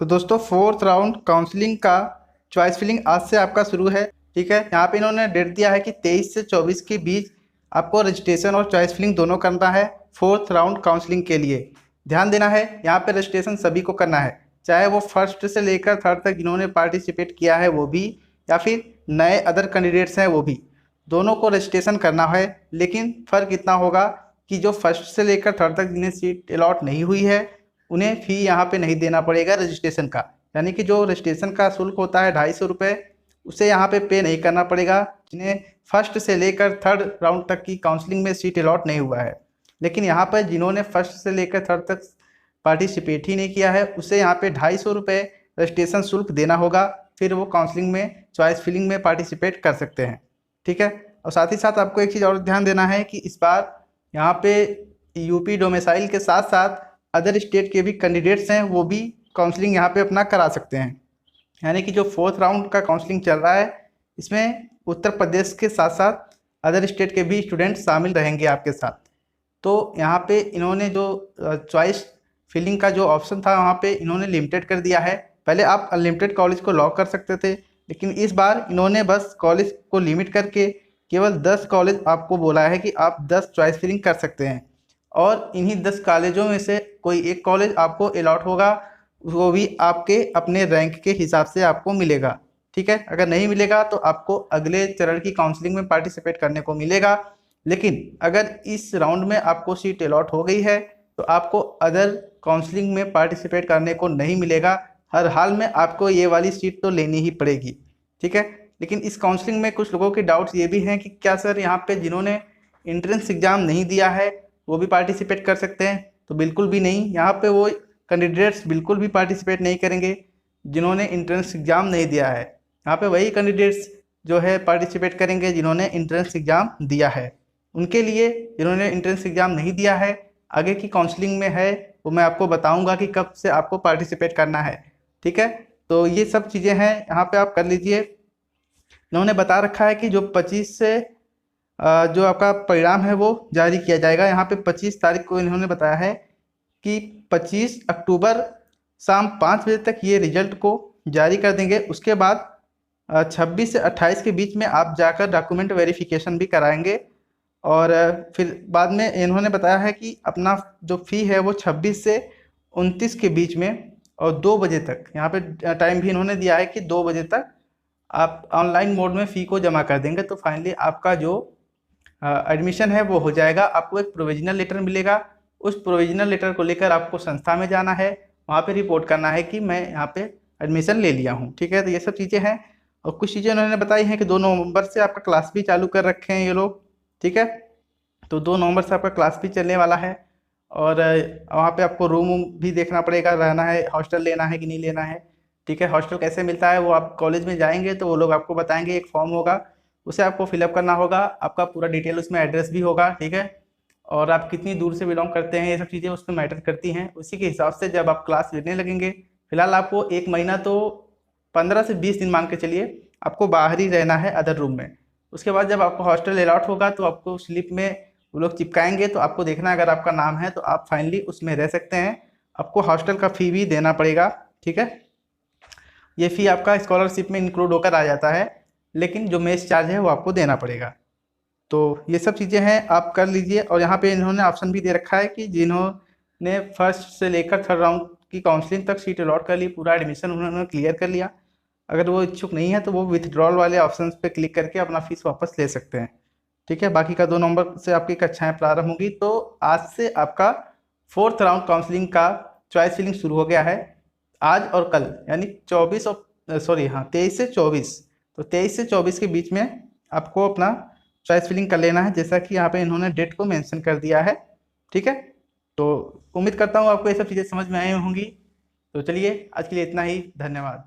तो दोस्तों fourth round counselling का चॉइस फिलिंग आज से आपका शुरू है। ठीक है, यहाँ पे इन्होंने डेट दिया है कि 23 से 24 के बीच आपको रजिस्ट्रेशन और चॉइस फिलिंग दोनों करना है फोर्थ राउंड काउंसलिंग के लिए। ध्यान देना है, यहाँ पे रजिस्ट्रेशन सभी को करना है, चाहे वो फर्स्ट से लेकर थर्ड तक जिन्होंने पार्टिसिपेट किया है वो भी, या फिर नए अदर कैंडिडेट्स हैं वो भी, दोनों को रजिस्ट्रेशन करना है। लेकिन फ़र्क इतना होगा कि जो फर्स्ट से लेकर थर्ड तक जिन्हें सीट अलॉट नहीं हुई है उन्हें फ़ी यहाँ पे नहीं देना पड़ेगा रजिस्ट्रेशन का। यानी कि जो रजिस्ट्रेशन का शुल्क होता है 250 रुपये, उसे यहाँ पे नहीं करना पड़ेगा जिन्हें फर्स्ट से लेकर थर्ड राउंड तक की काउंसलिंग में सीट अलॉट नहीं हुआ है। लेकिन यहाँ पर जिन्होंने फर्स्ट से लेकर थर्ड तक पार्टिसिपेट ही नहीं किया है उसे यहाँ पे 250 रुपये रजिस्ट्रेशन शुल्क देना होगा, फिर वो काउंसलिंग में चॉइस फिलिंग में पार्टिसिपेट कर सकते हैं। ठीक है, और साथ ही साथ आपको एक चीज़ और ध्यान देना है कि इस बार यहाँ पे यूपी डोमिसाइल के साथ साथ अदर स्टेट के भी कैंडिडेट्स हैं वो भी काउंसलिंग यहाँ पे अपना करा सकते हैं। यानी कि जो फोर्थ राउंड का काउंसलिंग चल रहा है इसमें उत्तर प्रदेश के साथ साथ अदर स्टेट के भी स्टूडेंट शामिल रहेंगे आपके साथ। तो यहाँ पे इन्होंने जो चॉइस फिलिंग का जो ऑप्शन था वहाँ पे इन्होंने लिमिटेड कर दिया है। पहले आप अनलिमिटेड कॉलेज को लॉक कर सकते थे, लेकिन इस बार इन्होंने बस कॉलेज को लिमिट करके केवल 10 कॉलेज आपको बोला है कि आप 10 चॉइस फिलिंग कर सकते हैं, और इन्हीं 10 कॉलेजों में से कोई एक कॉलेज आपको अलॉट होगा, वो भी आपके अपने रैंक के हिसाब से आपको मिलेगा। ठीक है, अगर नहीं मिलेगा तो आपको अगले चरण की काउंसलिंग में पार्टिसिपेट करने को मिलेगा। लेकिन अगर इस राउंड में आपको सीट अलॉट हो गई है तो आपको अदर काउंसलिंग में पार्टिसिपेट करने को नहीं मिलेगा। हर हाल में आपको ये वाली सीट तो लेनी ही पड़ेगी। ठीक है, लेकिन इस काउंसलिंग में कुछ लोगों के डाउट्स ये भी हैं कि क्या सर यहाँ पे जिन्होंने एंट्रेंस एग्ज़ाम नहीं दिया है वो भी पार्टिसिपेट कर सकते हैं? तो बिल्कुल भी नहीं, यहाँ पे वो कैंडिडेट्स बिल्कुल भी पार्टिसिपेट नहीं करेंगे जिन्होंने एंट्रेंस एग्ज़ाम नहीं दिया है। यहाँ पे वही कैंडिडेट्स जो है पार्टिसिपेट करेंगे जिन्होंने एंट्रेंस एग्ज़ाम दिया है। उनके लिए जिन्होंने एंट्रेंस एग्ज़ाम नहीं दिया है आगे की काउंसलिंग में है वो मैं आपको बताऊंगा कि कब से आपको पार्टिसिपेट करना है। ठीक है, तो ये सब चीज़ें हैं, यहाँ पे आप कर लीजिए। इन्होंने बता रखा है कि जो 25 से जो आपका परिणाम है वो जारी किया जाएगा। यहाँ पे 25 तारीख को इन्होंने बताया है कि 25 अक्टूबर शाम 5 बजे तक ये रिजल्ट को जारी कर देंगे। उसके बाद 26 से 28 के बीच में आप जाकर डॉक्यूमेंट वेरिफिकेशन भी कराएंगे, और फिर बाद में इन्होंने बताया है कि अपना जो फ़ी है वो 26 से 29 के बीच में और 2 बजे तक, यहाँ पे टाइम भी इन्होंने दिया है कि 2 बजे तक आप ऑनलाइन मोड में फ़ी को जमा कर देंगे तो फाइनली आपका जो एडमिशन है वो हो जाएगा। आपको एक प्रोविजनल लेटर मिलेगा, उस प्रोविजनल लेटर को लेकर आपको संस्था में जाना है, वहाँ पे रिपोर्ट करना है कि मैं यहाँ पे एडमिशन ले लिया हूँ। ठीक है, तो ये सब चीज़ें हैं, और कुछ चीज़ें उन्होंने बताई हैं कि 2 नवंबर से आपका क्लास भी चालू कर रखे हैं ये लोग। ठीक है, तो 2 नवंबर से आपका क्लास भी चलने वाला है, और वहाँ पे आपको रूम भी देखना पड़ेगा, रहना है, हॉस्टल लेना है कि नहीं लेना है। ठीक है, हॉस्टल कैसे मिलता है वो आप कॉलेज में जाएंगे तो वो लोग आपको बताएंगे। एक फॉर्म होगा उसे आपको फिलअप करना होगा, आपका पूरा डिटेल उसमें एड्रेस भी होगा। ठीक है, और आप कितनी दूर से बिलोंग करते हैं ये सब चीज़ें उसमें मैटर करती हैं। उसी के हिसाब से जब आप क्लास लेने लगेंगे, फिलहाल आपको 1 महीना तो 15 से 20 दिन मान के चलिए आपको बाहर ही रहना है अदर रूम में। उसके बाद जब आपको हॉस्टल अलॉट होगा तो आपको स्लिप में वो लोग चिपकाएंगे, तो आपको देखना है, अगर आपका नाम है तो आप फाइनली उसमें रह सकते हैं। आपको हॉस्टल का फ़ी भी देना पड़ेगा। ठीक है, ये फ़ी आपका स्कॉलरशिप में इंक्लूड होकर आ जाता है, लेकिन जो मेस चार्ज है वो आपको देना पड़ेगा। तो ये सब चीज़ें हैं, आप कर लीजिए। और यहाँ पे इन्होंने ऑप्शन भी दे रखा है कि जिन्होंने फर्स्ट से लेकर थर्ड राउंड की काउंसलिंग तक सीट अलॉट कर ली, पूरा एडमिशन उन्होंने क्लियर कर लिया, अगर वो इच्छुक नहीं है तो वो विथड्रॉल वाले ऑप्शन पे क्लिक करके अपना फ़ीस वापस ले सकते हैं। ठीक है, बाकी का 2 नवंबर से आपकी कक्षाएँ प्रारंभ होंगी। तो आज से आपका फोर्थ राउंड काउंसलिंग का चॉइस फिलिंग शुरू हो गया है, आज और कल, यानी 23 से 24। तो 23 से 24 के बीच में आपको अपना चॉइस फिलिंग कर लेना है, जैसा कि यहाँ पे इन्होंने डेट को मेंशन कर दिया है। ठीक है, तो उम्मीद करता हूँ आपको ये सब चीज़ें समझ में आई होंगी। तो चलिए आज के लिए इतना ही, धन्यवाद।